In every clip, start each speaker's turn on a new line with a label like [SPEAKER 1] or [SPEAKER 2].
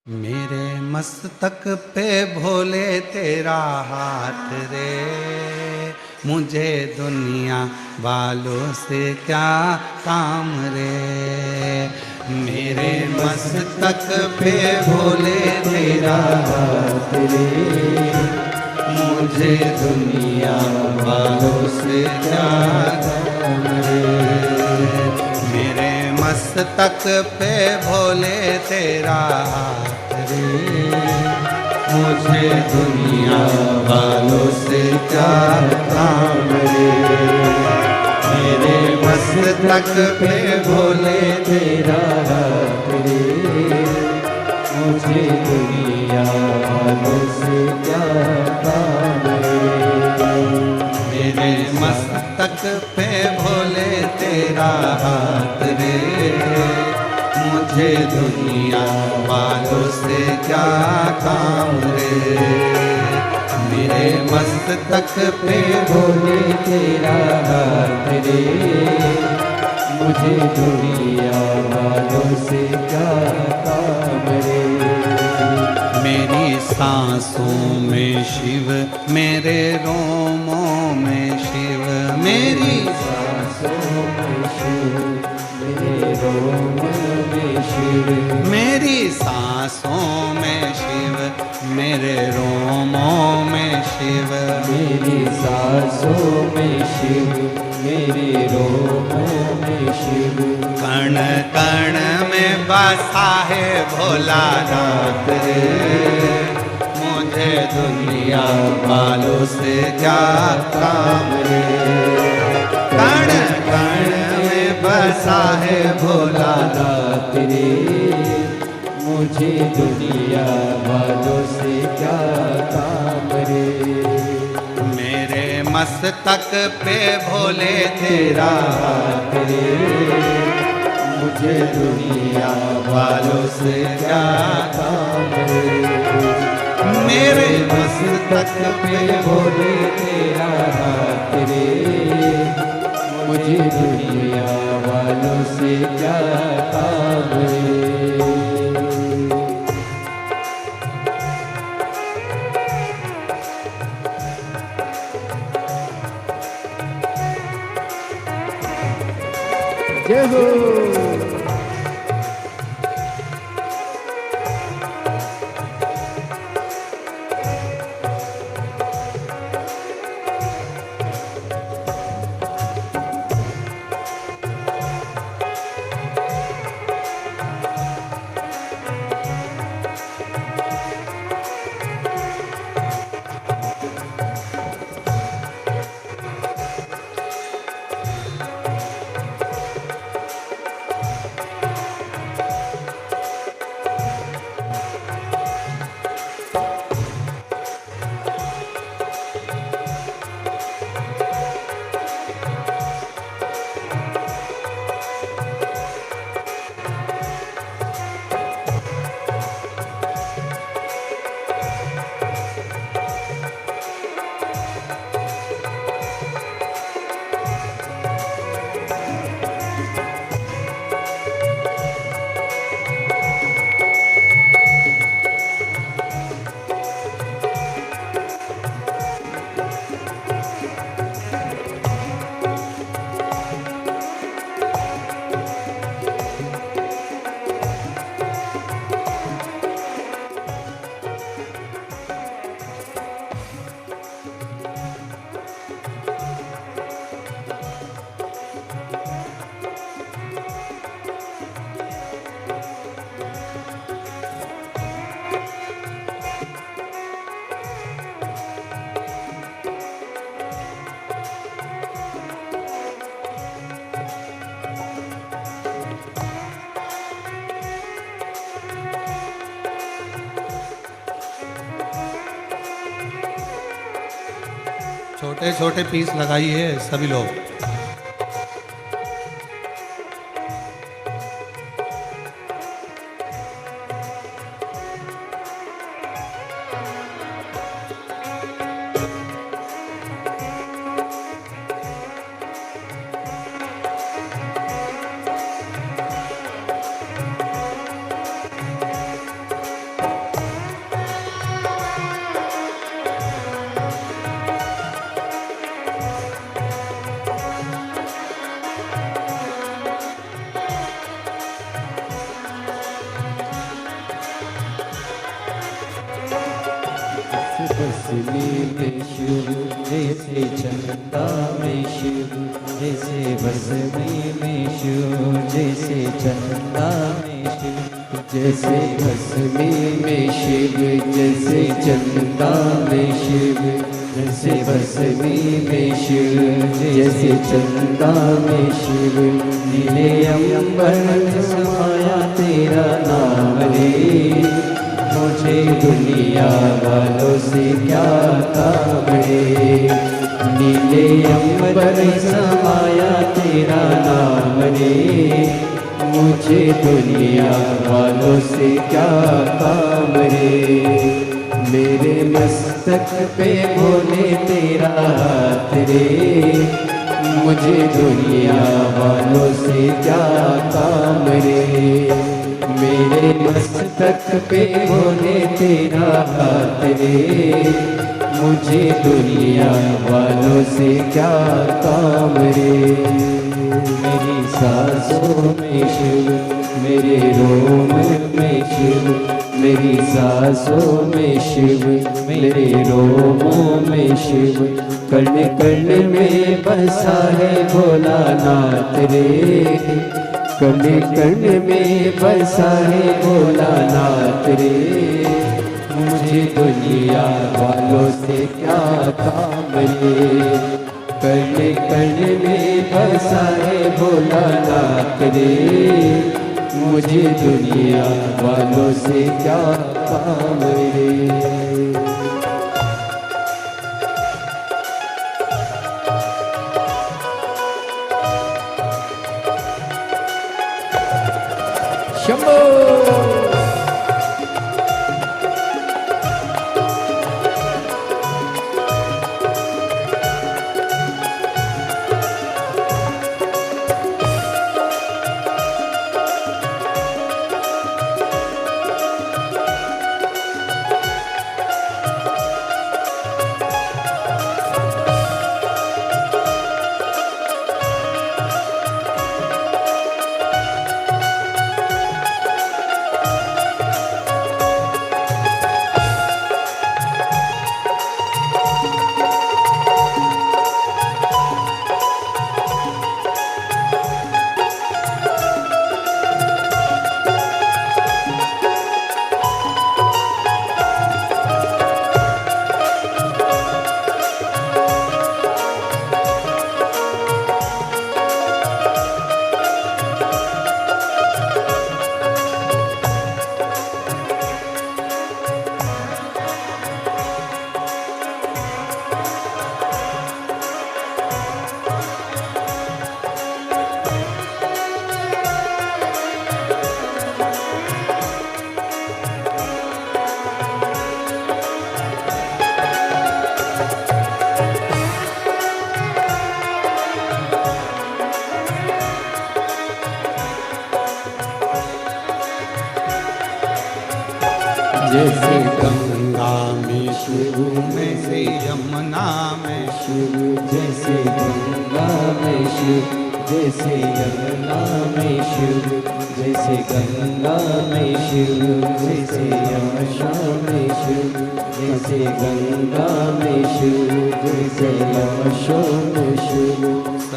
[SPEAKER 1] मेरे मस्तक पे भोले तेरा हाथ रे, मुझे दुनिया वालों से क्या काम रे। मेरे मस्तक पे भोले तेरा हाथ रे, मुझे दुनिया वालों से क्या काम रे। मेरे मस्तक पे भोले तेरा हाथ रे, मुझे दुनिया वालों से क्या काम रे। मेरे मस्तक पे भोले तेरा हाथ रे, मुझे दुनिया वालों से क्या काम रे। मेरे मस्तक पे भोले तेरा हाथ रे, मुझे दुनिया वालों से क्या काम रे। मेरे मस्तक पे भोले तेरा हाथ रे, मुझे दुनिया वालों से क्या काम रे। मेरी सांसों में शिव, मेरे रोमों में शिव, मेरी सांसों में शिव, मेरे रोमों में शिव, मेरी सांसों में शिव, मेरे रोमों में शिव, मेरी सांसों में शिव, मेरे रोमों में शिव। कण कण में बसा है भोला नाथ रे, मुझे दुनिया वालों से क्या काम रे। कण कण में बसा है भोला नाथ रे, मुझे दुनिया वालों से क्या काम रे। मेरे मस्तक पे भोले तेरा हाथ रे, मुझे दुनिया वालों से क्या काम रे। मेरे मस्तक पे भोले तेरा हाथ रे, मुझे दुनिया वालों से क्या काम रे।
[SPEAKER 2] जय हो।
[SPEAKER 1] छोटे छोटे पीस लगाइए सभी लोग।
[SPEAKER 2] भस्मी में शिव जैसे चंदा में शिव, जैसे भस्मी में शिव जैसे चंदा में शिव, जैसे भस्मी में शिव जैसे चंदा में शिव, जैसे भस्मी में शिव जैसे चंदा में शिव, नीले अंबर समाया तेरा नाम रे, मुझे दुनिया वालों से क्या काम रे, नीले अंबर समाया तेरा नाम रे, मुझे दुनिया वालों से क्या काम रे, मेरे मस्तक पे भोले तेरा हाथ रे, मुझे दुनिया वालों से क्या काम रे, मेरे मस्तक पे भोले तेरा हाथ रे, मुझे दुनिया वालों से क्या काम रे, मेरी सांसों में शिव मेरे रोम में शिव, मेरी सांसों में शिव मेरे रोमों में शिव, कण कण में बसा है भोलानाथ रे, कण कण में बसा है भोलानाथ रे, मुझे दुनिया वालों से क्या काम रे, कण कण में बसा है भोलानाथ रे, मुझे दुनिया वालों से क्या काम रे। शंभो जैसे गंगा में शिव में से यमुना में शिव, जैसे गंगा में शिव जैसे यमुना में शिव, जैसे गंगा में शिव जैसे यमुना में शिव, जैसे गंगा में शिव जैसे यमुना में शिव,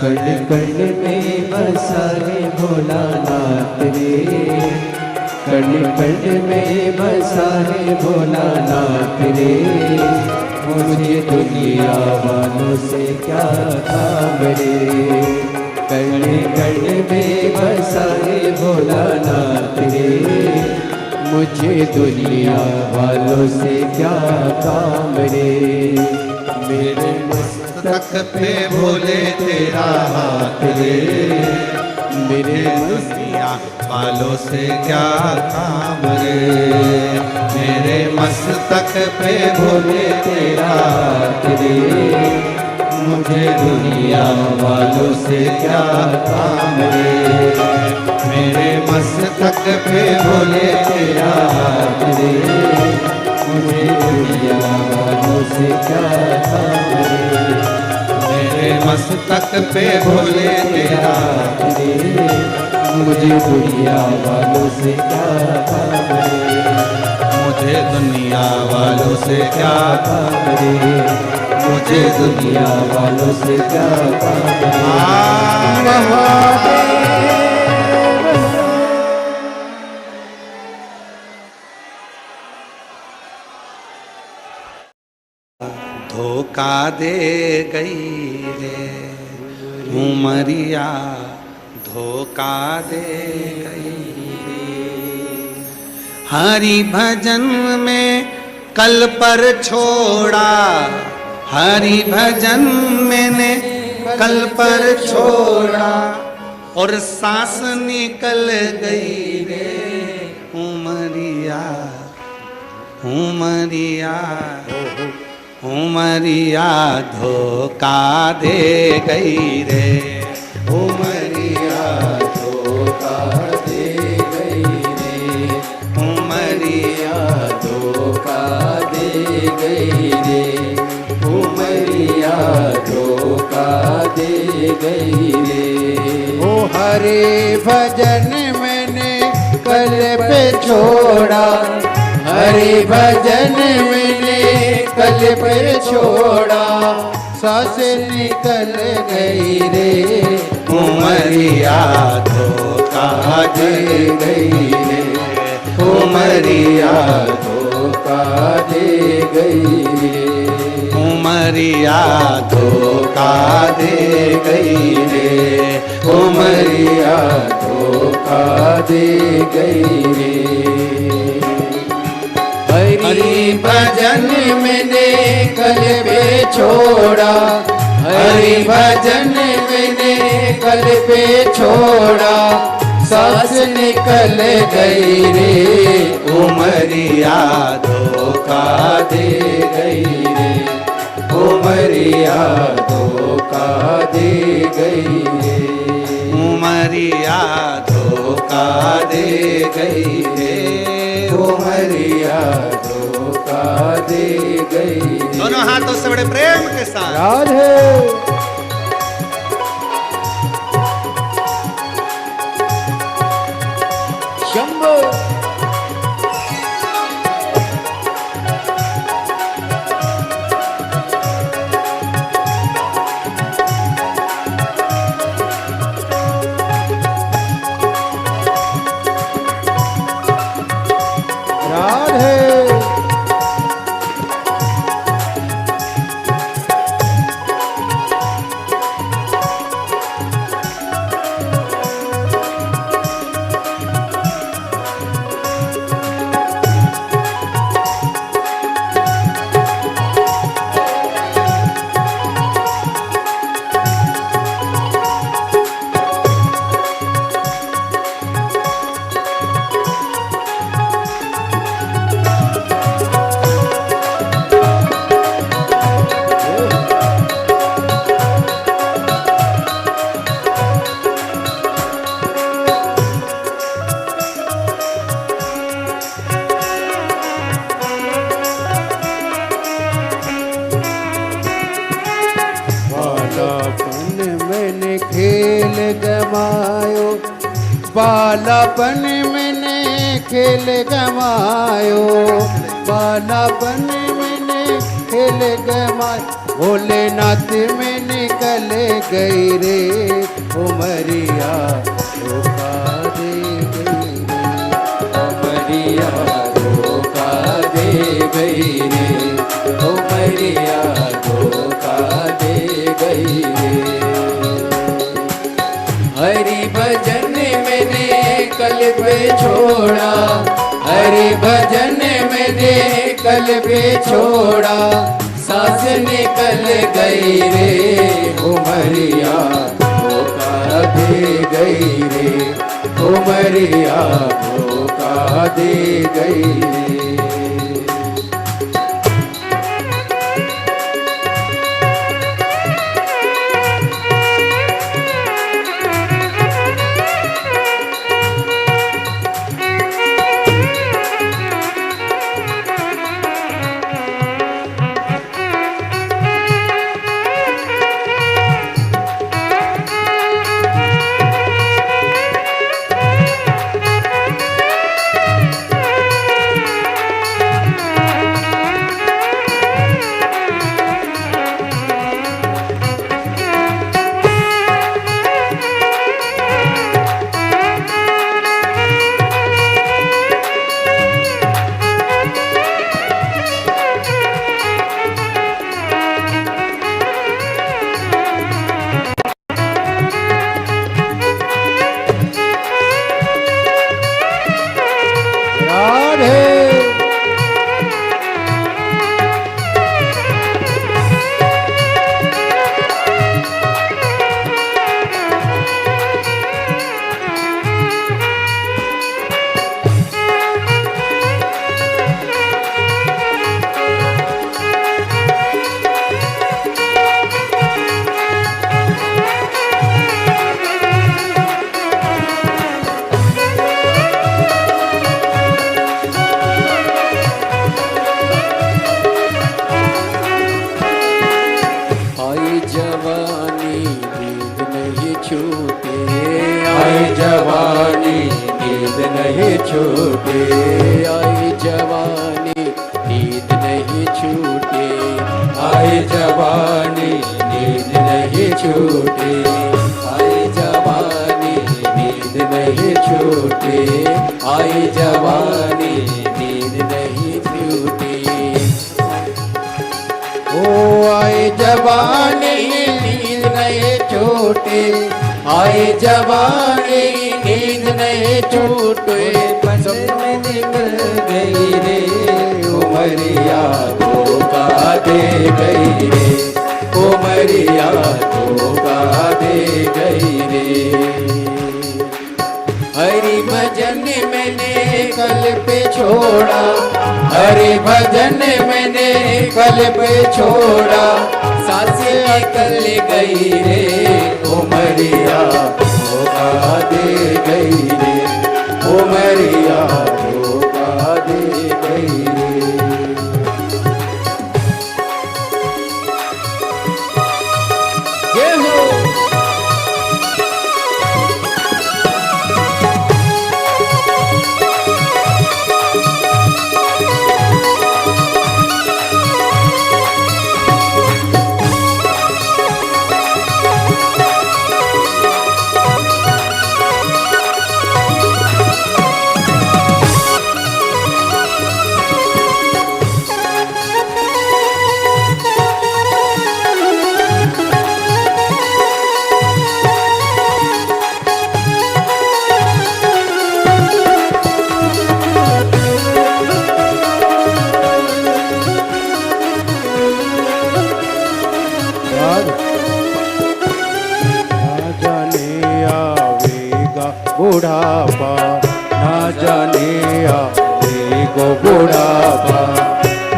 [SPEAKER 2] कण कण में बसा है भोलानाथ रे, कण कण में बसा है भोलानाथ रे, मुझे दुनिया वालों से क्या काम रे, कण कण में बसा है भोलानाथ रे, मुझे दुनिया वालों से क्या काम रे, मेरे मस्तक पे भोले तेरा हाथ रे, मेरे दुनिया वालों से क्या काम रे, मेरे मस्तक पे भोले तेरा हाथ रे, मुझे दुनिया वालों से क्या काम रे, मेरे मस्तक पे भोले तेरा हाथ रे, मुझे दुनिया वालों से क्या काम रे, मेरे मस्तक पे भोले तेरा हाथ रे, मुझे दुनिया वालों से क्या काम रे, मुझे दुनिया
[SPEAKER 1] दुनिया वालों से क्या
[SPEAKER 2] काम रे, मुझे दुनिया वालों से क्या काम रे। महादेव
[SPEAKER 1] धोखा दे गई रे उमरिया, धोखा दे गई रे। हरि भजन में कल पर छोड़ा, हरि भजन मैंने कल पर छोड़ा, और सांस निकल गई रे उमरिया, उमरिया, उमरिया धोखा दे गई रे उमरिया,
[SPEAKER 2] धोखा दे गई रे, उमरिया धोखा दे गई रे, उमरिया धोखा दे गई रे। ओ हरे भजन मैंने कल पे छोड़ा, हरे भजन मैंने कल पर छोड़ा, सांस निकल गई रे
[SPEAKER 1] उमरिया धोखा दे गई रे
[SPEAKER 2] उमरिया धोखा दे गई रे,
[SPEAKER 1] उमरिया धोखा दे गई रे
[SPEAKER 2] उमरिया धोखा दे गई रे। हरि भजन मैंने कल पे छोड़ा, हरि भजन मैंने कल पे छोड़ा, सांस निकल गई रे
[SPEAKER 1] उमरिया
[SPEAKER 2] धोखा दे गई रे, उमरिया धोखा दे गई रे,
[SPEAKER 1] उमरिया धोखा दे गई रे
[SPEAKER 2] उमरिया धोखा दे गई रे।
[SPEAKER 1] दोनों हाथों से बड़े प्रेम के साथ
[SPEAKER 2] राधे शंभो। गमायो, बालापन मैंने खेल गमायो, बालापन मैंने खेल गमायो, भोलेनाथ में निकल गई रे उमरिया धोखा दे गई रे, उमरिया धोखा दे गई रे, उमरिया धोखा दे गई रे। हरि भजन मैंने कल पे छोड़ा, हरि भजन मैंने कल पे छोड़ा, सांस निकल गई रे उमरिया धोखा दे गई रे, उमरिया धोखा दे गई रे। छूटे, आई जवानी नींद नहीं छूटे, आई जवानी नींद नहीं छूटे, आई जवानी नींद नहीं छूटे, आई जवानी नींद नहीं छूटे। ओ आई जवानी नींद नहीं छूटे, आई जवानी नींद नहीं छूटे, पसंद में निकल गई रे उमरिया धोखा दे गई रे, उमरिया धोखा दे गई रे। हरि भजन मैंने कल पे छोड़ा, हरि भजन मैंने कल पे छोड़ा, सांस निकल गई रे उमरिया धोखा दे गई रे, उमरिया धोखा दे गई रे। जय हो। बुढ़ापा ना जाने आवे गो बुढ़ापा,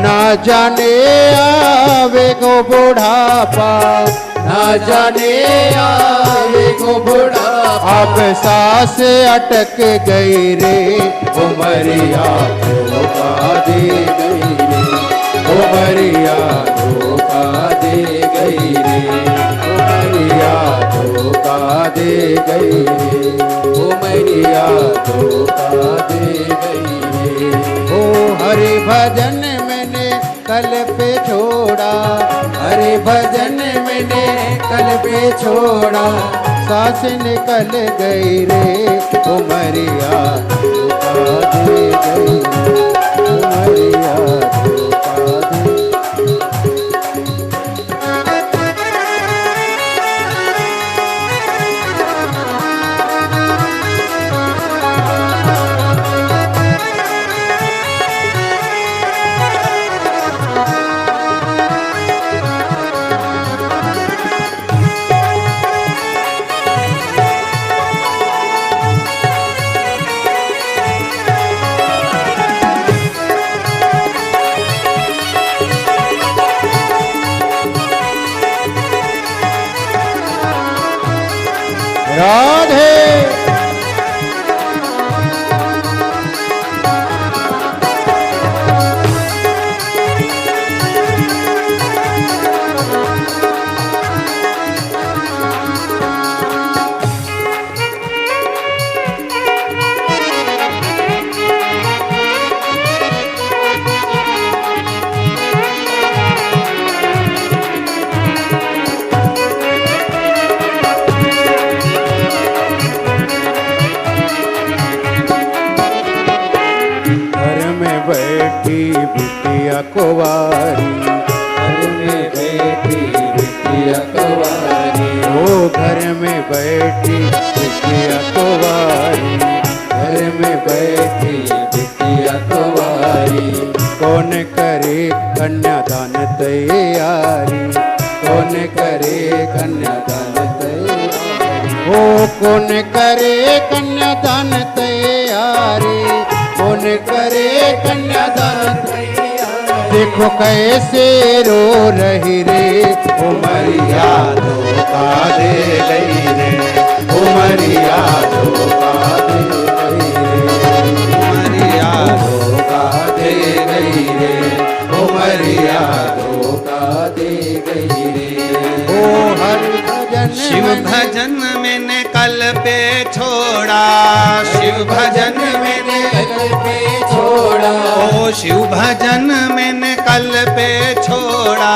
[SPEAKER 2] ना जाने आवे गो बुढ़ापा, ना जाने आवे गो बुढ़ापा। अब सांस अटक गई रे उमरिया धोखा दे गई रे, उमरिया धोखा दे गई रे, उमरिया धोखा दे गई रे, उमरिया धोखा दे गई रे। ओ हरि भजन मैंने कल पे छोड़ा, हरि भजन मैंने कल पे छोड़ा, सांस निकल गई रे उमरिया धोखा दे गई, उमरिया धोखा दे। राधे बैठी बिटिया कुंवारी, घर में बैठी बिटिया कुंवारी, ओ घर में बैठी बिटिया कुंवारी, घर में बैठी बिटिया कुंवारी। कौन करे कन्यादान तैयारी, कौन करे कन्यादान तैयारी, ओ कौन करे कन्यादान तैयारी, कौन करे कन्यादान तैयारी। देखो कैसे रो रही रे उमरिया धोखा दे गई रे, उमरिया धोखा दे गई रे, उमरिया धोखा दे गई रे, उमरिया धोखा दे गई रे। ओ हरि भजन
[SPEAKER 1] शिव भजन मैंने कल पे छोड़ा, शिव भजन मैंने शिव भजन मैंने कल पे छोड़ा,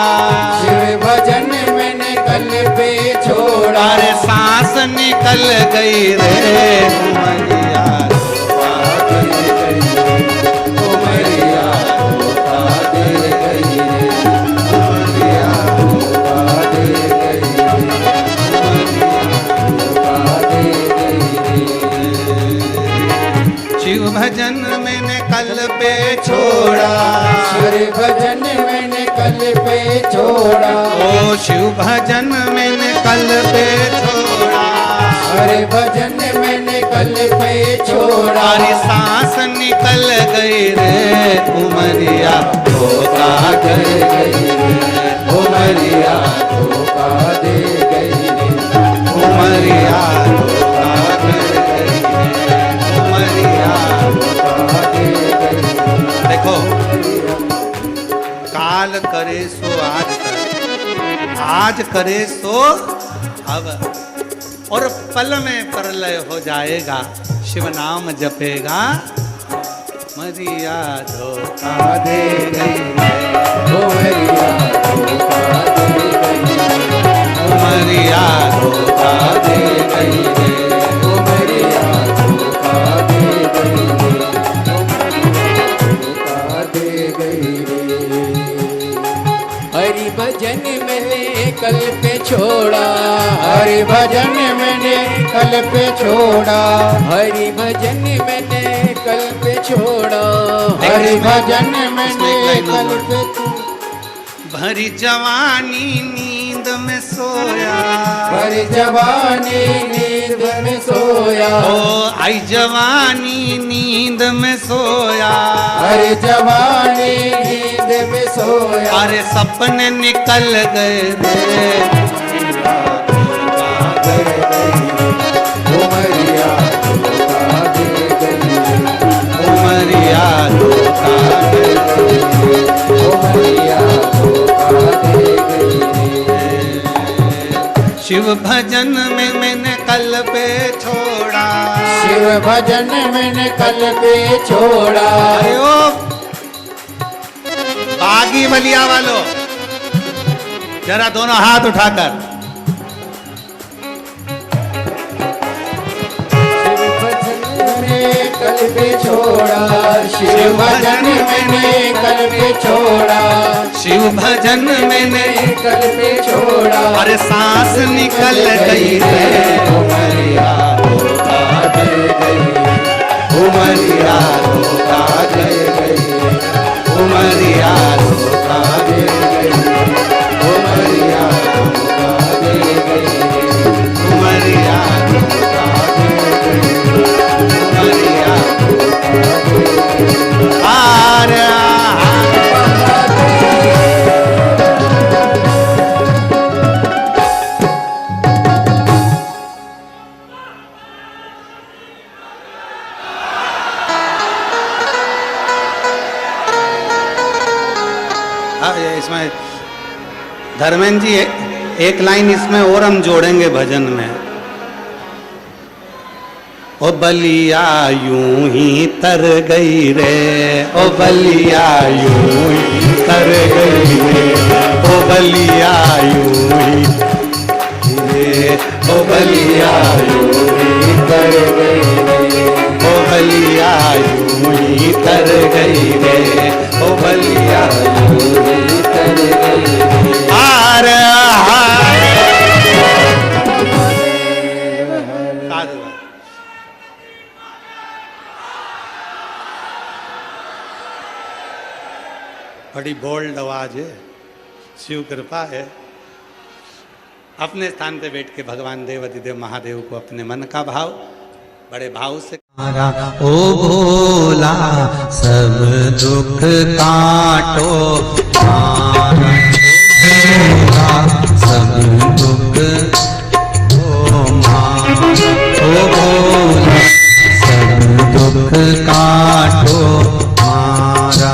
[SPEAKER 2] शिव भजन मैंने कल पे छोड़ा।
[SPEAKER 1] अरे सांस निकल गई रे उमरिया
[SPEAKER 2] धोखा दे गई रे उमरिया, धोखा दे गई रे उमरिया, धोखा दे गई रे धोखा दे गई रे।
[SPEAKER 1] शिव भजन मैंने कल पे छोड़ा,
[SPEAKER 2] शिव भजन मैंने कल पे छोड़ा।
[SPEAKER 1] ओ शिव भजन मैंने कल पे छोड़ा,
[SPEAKER 2] हरे भजन मैंने कल पे छोड़ा।
[SPEAKER 1] अरे सांस निकल गई रे उमरिया धोखा
[SPEAKER 2] दे गई रे उमरिया, धोखा दे गई रे
[SPEAKER 1] उमरिया धोखा दे गई रे उमरिया।
[SPEAKER 2] धोखा दे गई रे।
[SPEAKER 1] देखो, काल करे सो आज कर, आज करे सो अब, और पल में प्रलय हो जाएगा। शिव नाम जपेगा मरिया धोखा दे गई रे
[SPEAKER 2] उमरिया, धोखा दे गई रे
[SPEAKER 1] उमरिया धोखा दे गई रे
[SPEAKER 2] उमरिया, धोखा दे गई रे धोखा दे गई रे। हरि भजन मैंने कल पे छोड़ा, हरि भजन मैंने कल पे छोड़ा। हरि भजन मैंने कल पे छोड़ा, हरि भजन मैंने कल पे
[SPEAKER 1] भरी जवानी नींद में सोया,
[SPEAKER 2] भरी जवानी नींद में सोया।
[SPEAKER 1] ओ आई जवानी नींद में सोया,
[SPEAKER 2] हरि जवानी नींद में सोया।
[SPEAKER 1] अरे सपने निकल गए रे
[SPEAKER 2] उमरिया, धोखा दे गई रे
[SPEAKER 1] उमरिया धोखा दे गई रे
[SPEAKER 2] उमरिया, धोखा दे गई रे।
[SPEAKER 1] शिव भजन में मैंने कल पे छोड़ा,
[SPEAKER 2] शिव भजन मैंने कल पे छोड़ा।
[SPEAKER 1] अरे ओ बागी बलिया वालों, जरा दोनों हाथ उठाकर,
[SPEAKER 2] कल पे छोड़ा, शिव भजन मैंने कल पे छोड़ा।
[SPEAKER 1] शिव भजन मैंने
[SPEAKER 2] कल पे छोड़ा।
[SPEAKER 1] अरे सांस निकल गई रे
[SPEAKER 2] उमरिया, धोखा दे गई
[SPEAKER 1] उमरिया धोखा दे गई उमरिया धोखा दे गई
[SPEAKER 2] उमरिया, धोखा दे गई
[SPEAKER 1] उमरिया धोखा दे गई उमरिया आरे इसमें धर्मेंद्र जी एक लाइन इसमें और हम जोड़ेंगे भजन में। ओ बलिया यूं ही तर गई रे, ओ बलिया यूं ही तर गई रे, ओ बलिया यूं ही रे, ओ बलिया यूं ही तर गई रे, ओ बलिया यूं ही तर गई रे, ओ बलिया यूं ही तर गई रे। हार हार बड़ी बोल्ड आवाज है, शिव कृपा है। अपने स्थान पे बैठ के भगवान देवाधिदेव महादेव को अपने मन का भाव बड़े भाव से
[SPEAKER 3] ओ भोला सब दुख काटो मारा, भोला सब दुख ओ मारा, ओ भोला सब दुख काटो मारा।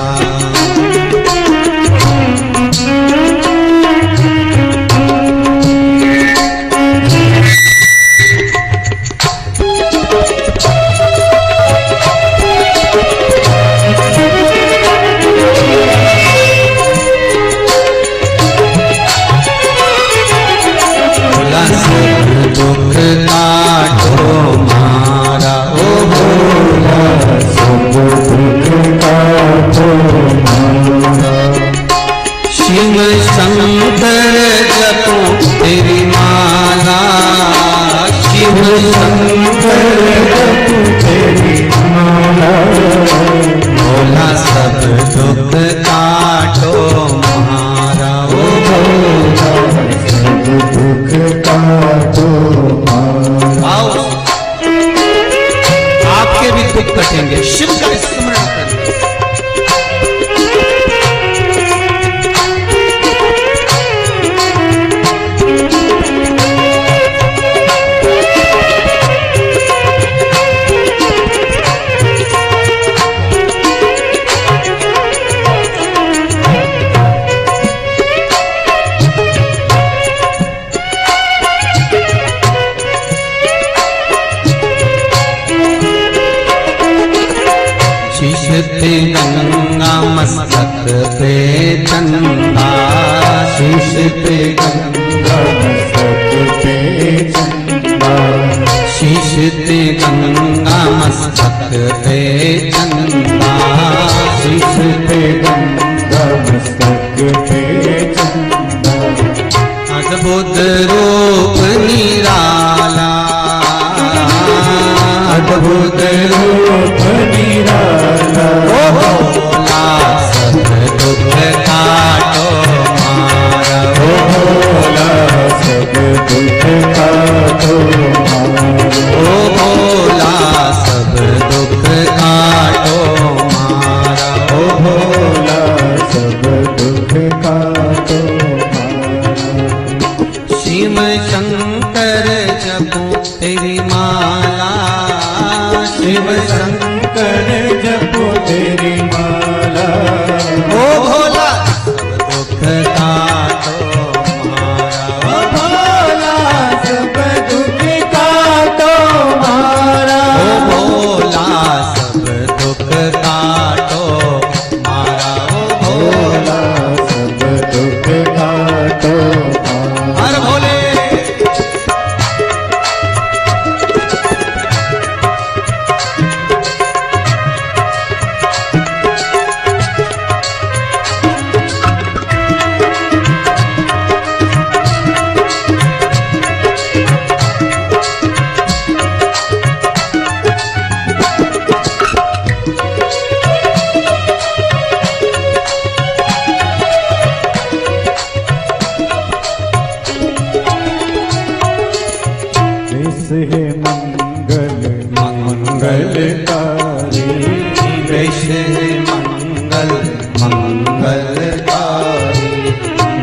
[SPEAKER 3] तेरी माला शिव शंकर
[SPEAKER 2] जपो तेरी माला
[SPEAKER 3] भोला सब दुख काटो मारा ओ
[SPEAKER 2] भोला सब दुख काटो मारा।
[SPEAKER 3] आओ आपके भी दुख कटेंगे, शिव का स्मरण करें। पे गंगा मस्तक पे चंदा,
[SPEAKER 2] शीश पे गंगा मस्तक पे चंदा,
[SPEAKER 3] शीश पे गंगा मस्तक पे चंदा,
[SPEAKER 2] शीश पे गंगा मस्तक पे चंदा।
[SPEAKER 3] अद्भुत रूप निराला,
[SPEAKER 2] अद्भुत रूप निराला,
[SPEAKER 3] ओ भोला सब दुख काटो मारा,
[SPEAKER 2] ओ भोला सब दुख काटो मारा,
[SPEAKER 3] ओ भोला सब दुख काटो मारा,
[SPEAKER 2] ओ भोला सब दुख काटो मारा।
[SPEAKER 3] शिव शंकर जपो तेरी माला, शिव
[SPEAKER 2] शंकर जपो तेरी माला,
[SPEAKER 3] ओ भोला सब दुख काटो मारा,
[SPEAKER 2] ओ भोला सब दुख काटो मारा,
[SPEAKER 3] ओ भोला सब दुख काटो मारा, ओ
[SPEAKER 2] भोला सब दुख काटो मारा।
[SPEAKER 3] हर भोले
[SPEAKER 2] देश है मंगल मंगलकारी,
[SPEAKER 3] वेश है मंगल मंगलकारी,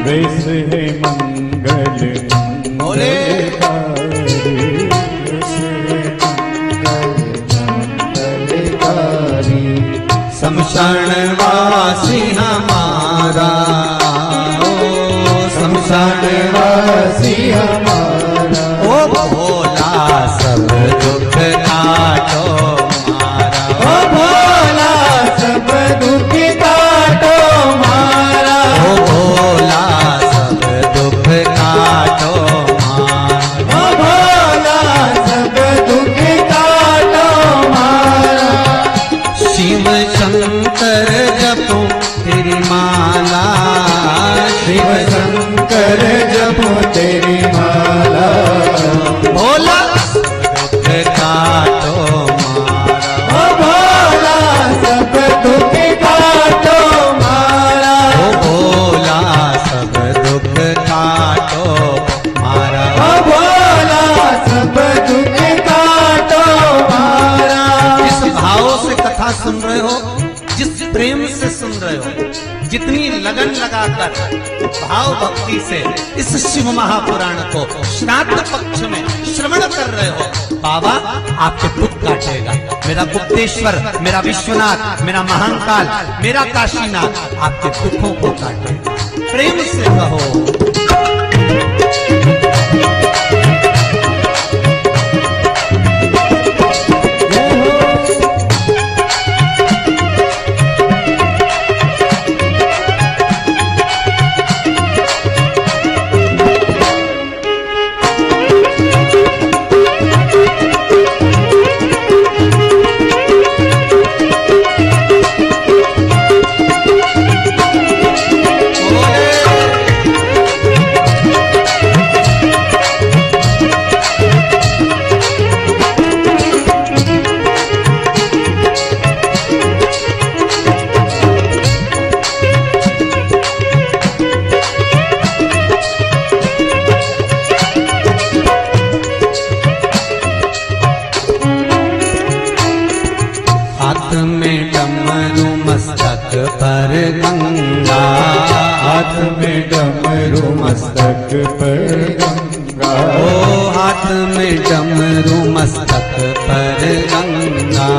[SPEAKER 2] देश है मंगल
[SPEAKER 3] बोले।
[SPEAKER 2] मंगलकारी, देश है मंगल मंगलकारी।
[SPEAKER 3] शमशानवासी हमारा, ओ
[SPEAKER 2] शमशानवासी हमारा,
[SPEAKER 3] ओ भोला सब दुख काटो मारा,
[SPEAKER 2] ओ भोला सब दुख काटो मारा,
[SPEAKER 3] ओ भोला सब दुख काटो मारा,
[SPEAKER 2] ओ भोला सब दुख काटो मारा।
[SPEAKER 3] शिव शंकर जपो तेरी माला,
[SPEAKER 2] शिव शंकर जपो तेरी माला,
[SPEAKER 3] भोला सब दुख काटो मारा,
[SPEAKER 2] ओ भोला सब दुख काटो मारा,
[SPEAKER 3] ओ भोला सब दुख काटो मारा,
[SPEAKER 2] ओ भोला सब दुख काटो मारा।
[SPEAKER 3] जिस भाव से कथा सुन रहे हो, जिस प्रेम से सुन रहे हो, जितनी लगन लगाकर भाव भक्ति से इस शिव महापुराण को श्राद्ध पक्ष में श्रवण कर रहे हो, बाबा आपके दुख काटेगा। मेरा गुप्तेश्वर, मेरा विश्वनाथ, मेरा महाकाल, मेरा काशीनाथ आपके दुखों को काटेगा। प्रेम से कहो।
[SPEAKER 1] गंगा,
[SPEAKER 2] हाथ में डमरू मस्तक पर गंगा,
[SPEAKER 1] ओ हाथ में डमरू मस्तक पर गंगा,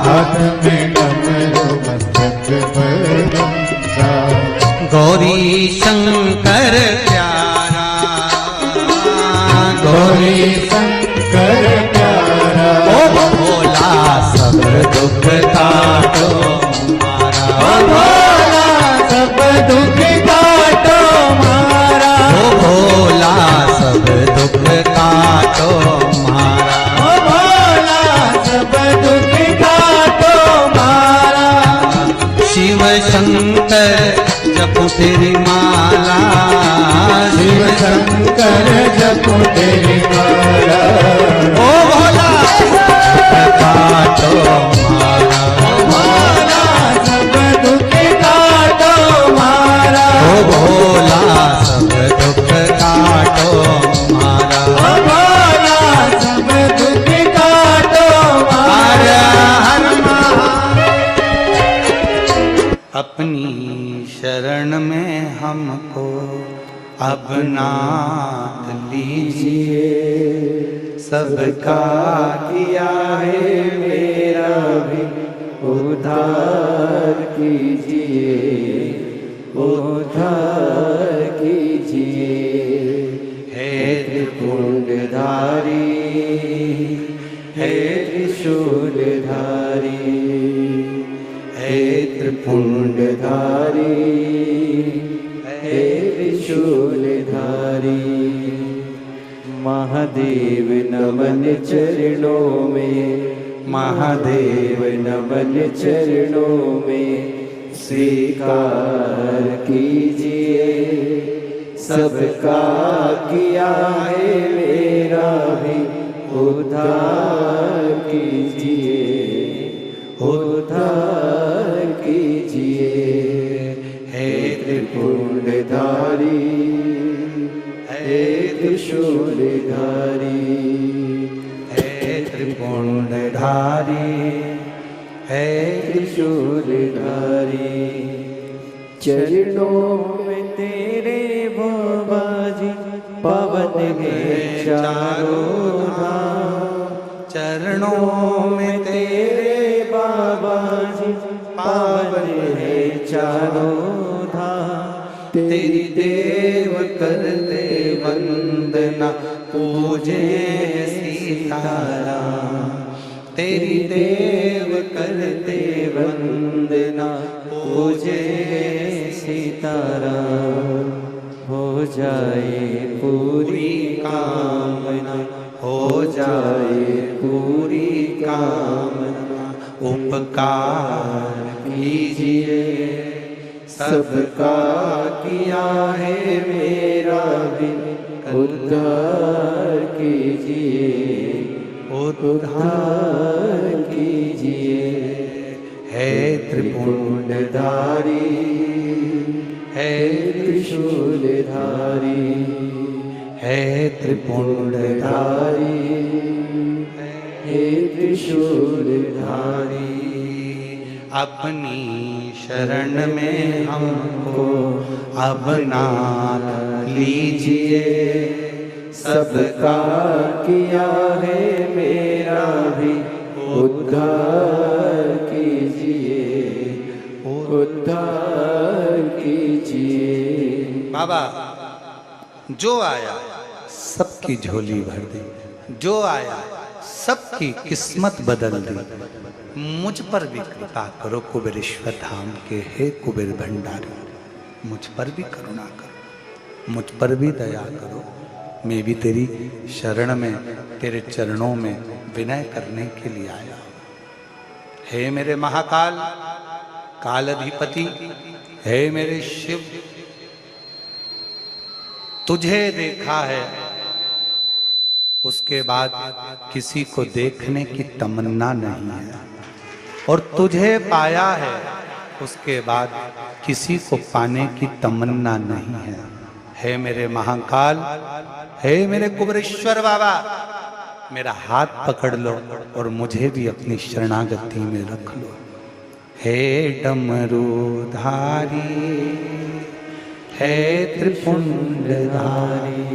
[SPEAKER 2] हाथ में डमरू मस्तक पर गंगा,
[SPEAKER 1] गौरी शंकर प्यारा,
[SPEAKER 2] गौरी शंकर प्यारा,
[SPEAKER 1] ओ भोला सब दुख काटो मारा,
[SPEAKER 2] ओ भोला सब दुख काटो मारा,
[SPEAKER 1] ओ भोला सब दुख काटो मारा,
[SPEAKER 2] ओ भोला सब दुख काटो मारा,
[SPEAKER 1] शिव शंकर जपो तेरी माला,
[SPEAKER 2] शिव शंकर जपो तेरी माला,
[SPEAKER 1] ओ भोला काटो मारा,
[SPEAKER 2] ओ भोला सब दुख काटो मारा,
[SPEAKER 1] ओ भोला सब दुख काटो मारा,
[SPEAKER 2] ओ भोला सब दुख काटो
[SPEAKER 1] हर
[SPEAKER 2] मारा।
[SPEAKER 1] हर अपनी शरण में हमको अब नाथ लीजिए, सबका किया है मेरा भी
[SPEAKER 2] उद्धार कीजिए, उद्धार कीजिए,
[SPEAKER 1] हे
[SPEAKER 2] त्रिपुंडधारी, हे त्रिशूलधारी, हे त्रिपुंडधारी, हे त्रिशूलधारी, महादेव नमन चरणों में,
[SPEAKER 1] महादेव
[SPEAKER 2] नमन चरणों में, स्वीकार कीजिए, सबका किया है मेरा भी उद्धार कीजिए, उद्धार कीजिए, हे त्रिपुंडधारी, हे त्रिशूलधारी,
[SPEAKER 1] हे त्रिपुंडधारी, हे
[SPEAKER 2] त्रिशूलधारी, चरणों में तेरे बाबा जी पावन है चारों धाम,
[SPEAKER 1] चरणों में
[SPEAKER 2] तेरे बाबा जी पावन है चारों धाम,
[SPEAKER 1] तेरी देव करते वंदना पूजे सीताराम, तेरी देव करते
[SPEAKER 2] वंदना पूजे सीताराम, हो जाए पूरी कामना,
[SPEAKER 1] हो जाए पूरी कामना, उपकार कीजिए,
[SPEAKER 2] सबका किया है मेरा भी उद्धार कीजिए, उद्धार कीजिए,
[SPEAKER 1] हे
[SPEAKER 2] त्रिपुंडधारी, हे त्रिशूलधारी,
[SPEAKER 1] हे त्रिपुंडधारी,
[SPEAKER 2] हे त्रिशूलधारी,
[SPEAKER 1] अपनी शरण में हमको अब नाथ लीजिए,
[SPEAKER 2] सबका किया है मेरा भी उद्धार कीजिए, उद्धार कीजिए।
[SPEAKER 1] बाबा जो आया सबकी झोली भर दी, जो आया सबकी किस्मत बदल दी, मुझ पर भी कृपा करो कुबेरेश्वर धाम के हे कुबेर भंडारी, मुझ पर भी करुणा करो, मुझ पर भी दया करो। मैं भी तेरी शरण में तेरे चरणों में विनय करने के लिए आया हूं। हे मेरे महाकाल काल अधिपति, हे मेरे शिव, तुझे देखा है उसके बाद किसी को देखने की तमन्ना नहीं है, और तुझे पाया है उसके बाद किसी को पाने की तमन्ना नहीं है। हे मेरे महाकाल, हे मेरे कुबेरेश्वर बाबा, मेरा हाथ पकड़ लो और मुझे भी अपनी शरणागति में रख लो। हे डमरूधारी, हे त्रिपुंडधारी,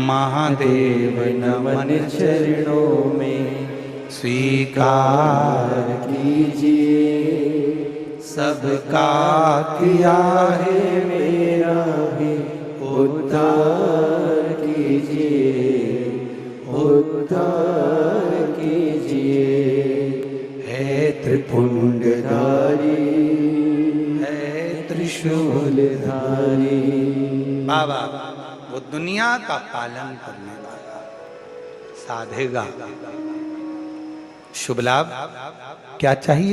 [SPEAKER 1] महादेव नमन
[SPEAKER 2] चरणों में
[SPEAKER 1] स्वीकार
[SPEAKER 2] कीजिए,
[SPEAKER 1] सबका किया है
[SPEAKER 2] मेरा भी उद्धार कीजिए, उद्धार कीजिए।
[SPEAKER 1] हे त्रिपुंडधारी,
[SPEAKER 2] त्रिपुंडधारी,
[SPEAKER 1] है त्रिशूलधारी। बाबा वो दुनिया का पालन करने वाला साधेगा। शुभ लाभ क्या चाहिए?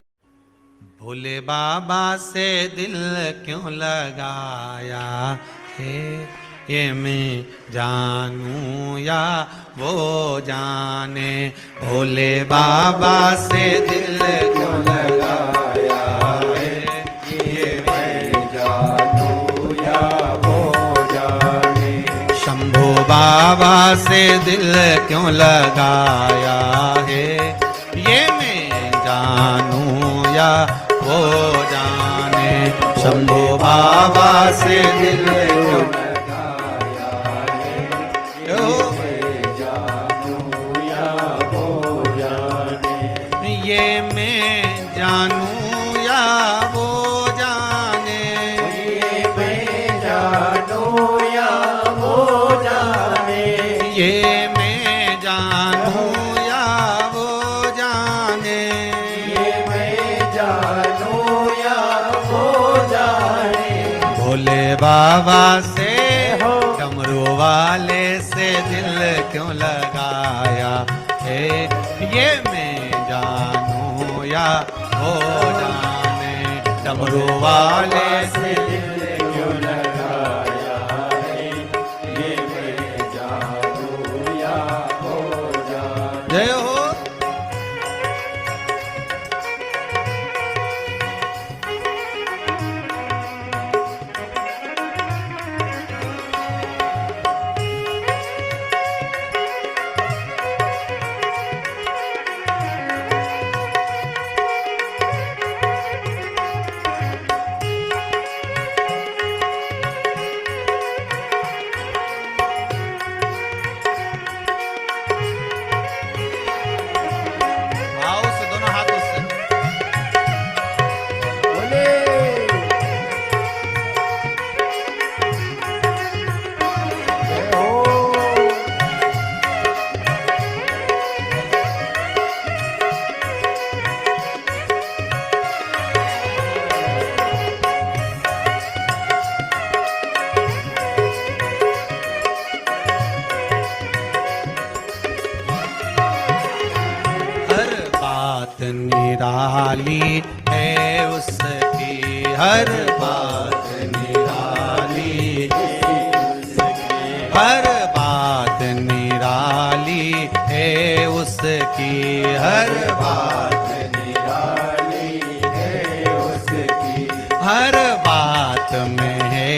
[SPEAKER 1] भोले बाबा से दिल क्यों लगाया है, ये मैं जानूं या वो जाने। भोले बाबा से दिल क्यों लगाया है, ये मैं जानूं या वो जाने। शंभो बाबा से दिल क्यों लगाया है, ये मैं जानूं या वो जाने। शंभो बाबा से दिल क्यों लगाया है, यो मैं जानूं या वो जाने। ये मैं जानूं या वो जाने,
[SPEAKER 2] ये मैं जानूं या वो जाने,
[SPEAKER 1] ये मैं जानूं या वो जाने।
[SPEAKER 2] ये मैं जानूं या वो जाने।
[SPEAKER 1] भोले बाबा से डमरू वाले से दिल क्यों लगाया है, ये मैं जानूं या वो जाने। डमरू वाले से दिल क्यों लगाया है, ये मैं जानूं या वो जाने। जय हो। भाव से दोनों हाथों से
[SPEAKER 2] बोले जय हो।
[SPEAKER 1] हर बात निराली है उसकी, हर बात निराली है उसकी, हर बात निराली है उसकी, हर बात निराली है उसकी। हर बात में है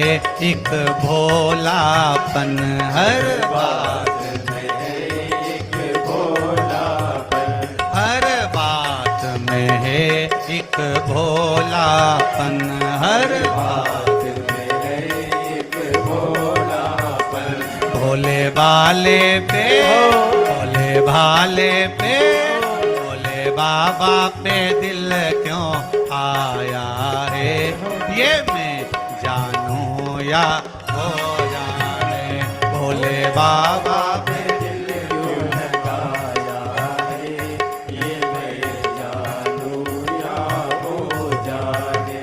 [SPEAKER 1] एक भोलापन, हर बात में है एक भोलापन, हर बात में है एक भोलापन, हर बात में है एक भोलापन। भोले भाले पे, भोले भाले पे, भोले बाबा पे दिल क्यों आया है, ये मैं जानूं या वो जाने। भोले बाबा पे दिल क्यों लगाया है, ये मैं जानूं या वो जाने।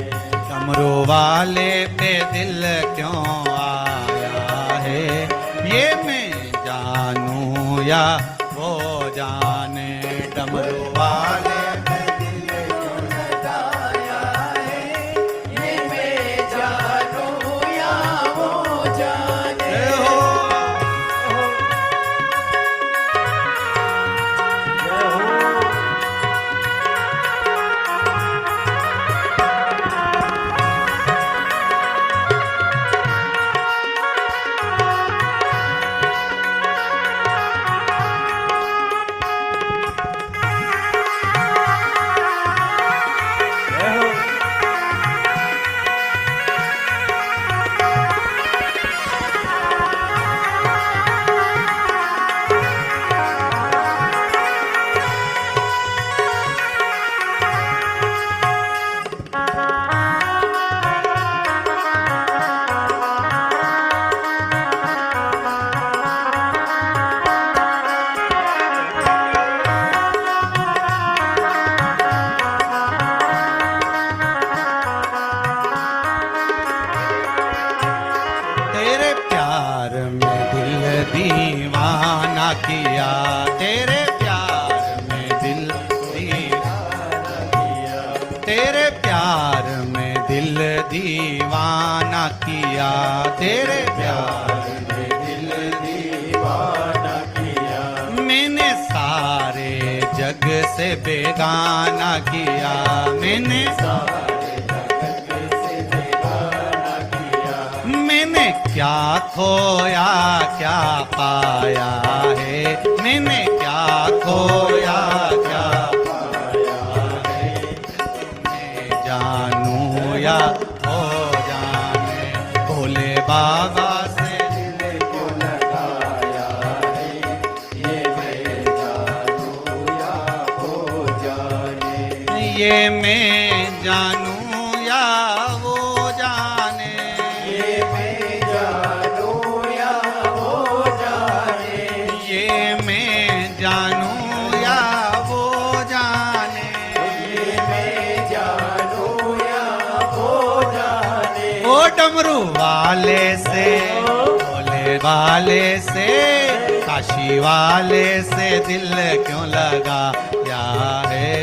[SPEAKER 1] डमरू वाले पे दिल क्यों आया है, ये मैं जानूं या वो जाने। डमरू वाले पे दिल क्यों लगाया है, ये मैं जानूं या वो जाने। हो किया, तेरे प्यार में दिल दीवाना किया, तेरे प्यार में दिल दीवाना किया, तेरे प्यार में दिल दीवाना किया। मैंने सारे जग से बेगाना किया, मैंने क्या खोया क्या पाया है, मैंने क्या खोया क्या पाया है। मैं जानूं या हो जाने, भोले बाबा से दिल क्यों लगाया है, ये मैं जानूं या हो जाने, ये मैं जानूं या वो जाने, ये मैं डमरू वाले से, भोले वाले से, काशी वाले से दिल क्यों लगाया है,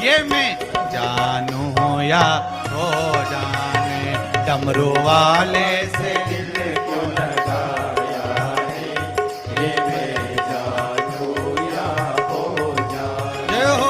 [SPEAKER 1] ये मैं जानूं या हो जाने। डमरू वाले से दिल क्यों लगाया है, ये मैं जानूं या हो जाने। हो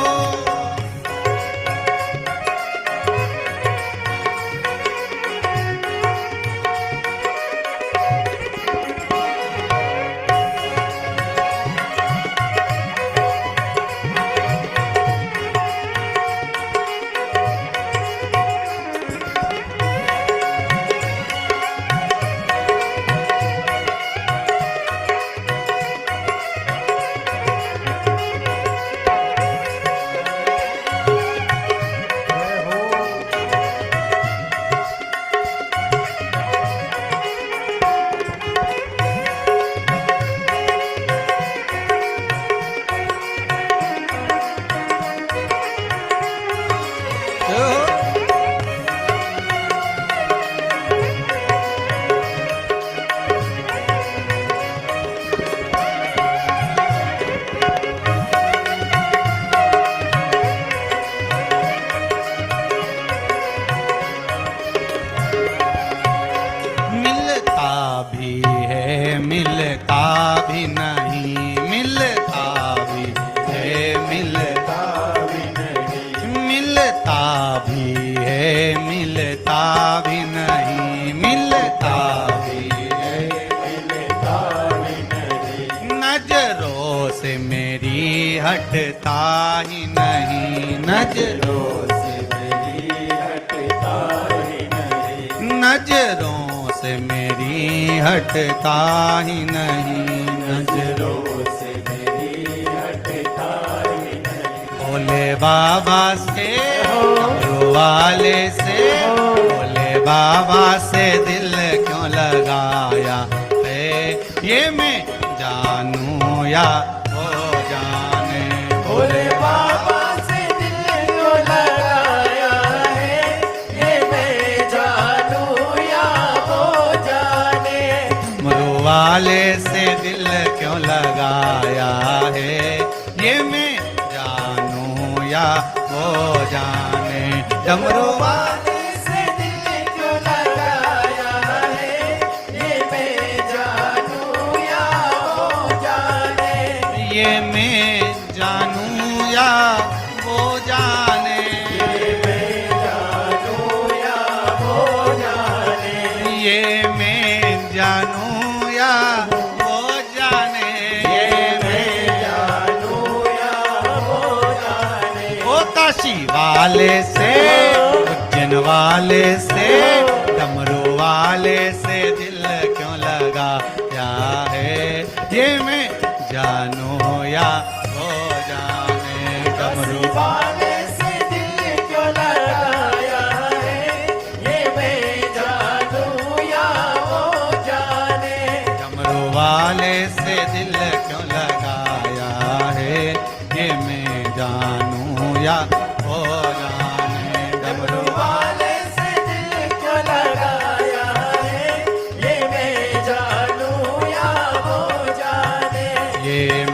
[SPEAKER 1] मिलता भी नहीं, मिलता भी है, मिलता भी नहीं, मिलता भी है, मिलता भी नहीं, मिलता भी है, मिलता भी नहीं। नजरों से मेरी हटता ही नहीं, नजरों से मेरी हटता ही नहीं, नजरों से मेरी हटता ही नहीं, नजरों से मेरी हटता ही नहीं। भोले बाबा से, डमरू वाले से, भोले बाबा से दिल क्यों लगाया है, ये मैं जानूं या हो जाने। भोले बाबा से दिल क्यों लगाया है, ये मैं जानूं या हो जाने। डमरू वाले से दिल क्यों लगाया है, ये मैं जानूं या हो जाने। डमरू वाले से दिल क्यों लगाया है, ये मैं जानूं या हो जाने। ये मैं जानूं या वो जाने, ये मैं जानूं या वो जाने, ये मैं जानूं या वो जाने, ये मैं जानूं या वो जाने। ओ काशी वाले से, उज्जैन वाले से, डमरू वाले से दिल क्यों लगाया है, ये मैं जानूं या हो जाने। डमरू वाले से दिल क्यों लगाया है, ये मैं जानूं या हो जाने। डमरू वाले से दिल क्यों लगाया है, ये मैं जानूं या हो जाने। डमरू वाले से दिल क्यों लगाया है, ये मैं जानूं या हो जाने। ये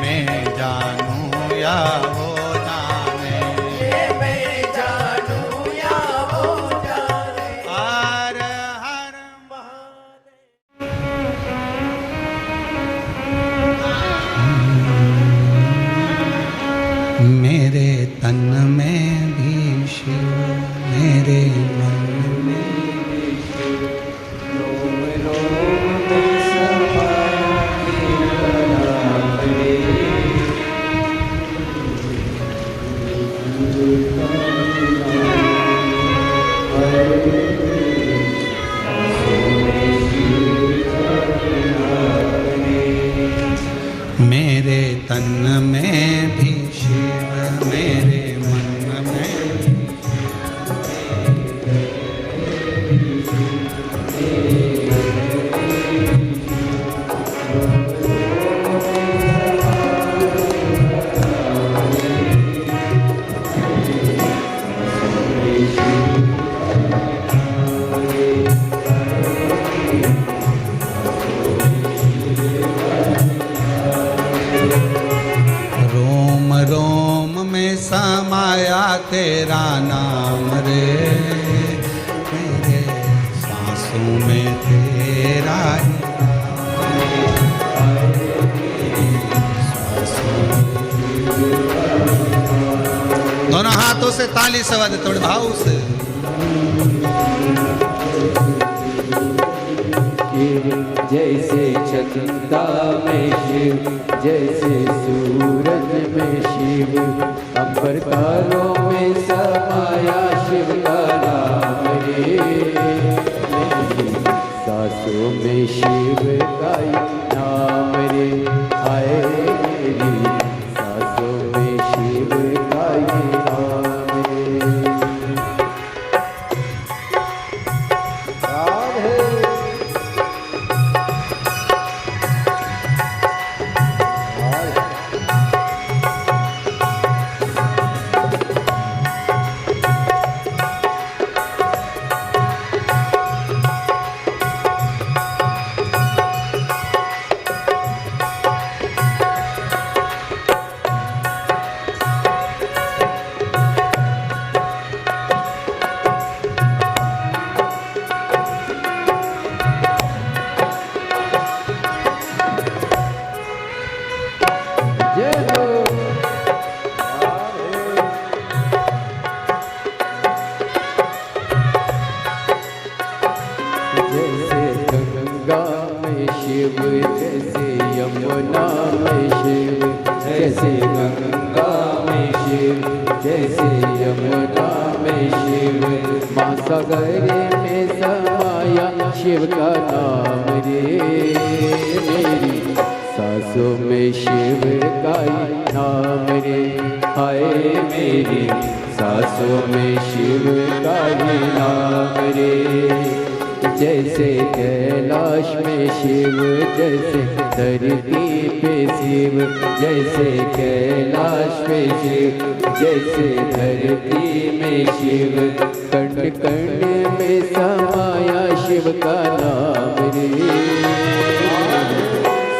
[SPEAKER 1] तेरा नाम रे, मेरे सांसों में तेरा ही दोनों हाथों से ताली से बजाते थोड़े भाव से।
[SPEAKER 2] जैसे चंदा में शिव, जैसे सूरज में शिव, अंबर तारों में समाया शिव का नाम रे, सांसों में शिव का नाम रे, आए मेरी सांसों में शिव का नाम रे। शिव जैसे यमुना में शिव, जैसे गंगा में शिव, जैसे यमुना में शिव, महासागर में समाया शिव का नाम रे, मेरी सांसों में शिव का नाम रे, हाय मेरी सांसों में शिव का नाम रे। जैसे कैलाश में शिव, जैसे धरती पे शिव, जैसे कैलाश पे शिव, जैसे धरती में शिव, कंड कंड में समाया शिव का नाम रे,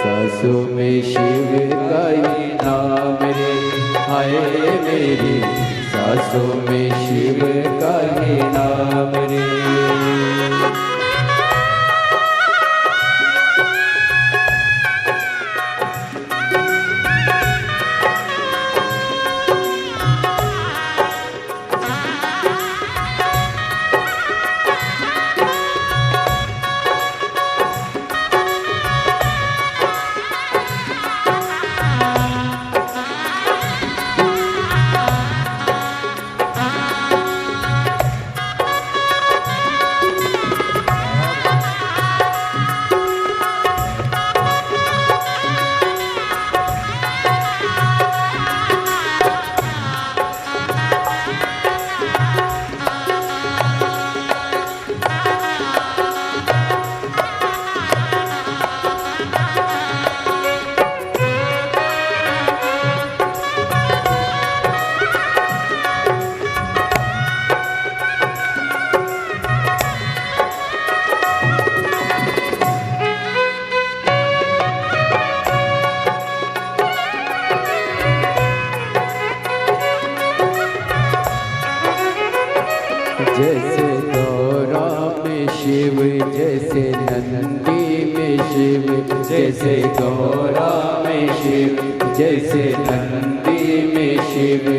[SPEAKER 2] सांसों में शिव का नाम रे, हाय मेरी सांसों में शिव का नाम रे। जैसे गौरा में शिव, जैसे नंदी में शिव, जैसे गौरा में शिव, जैसे नंदी में शिव,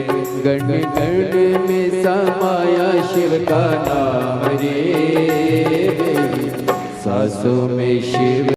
[SPEAKER 2] गण गण में समाया शिव का नाम रे, सांसों में शिव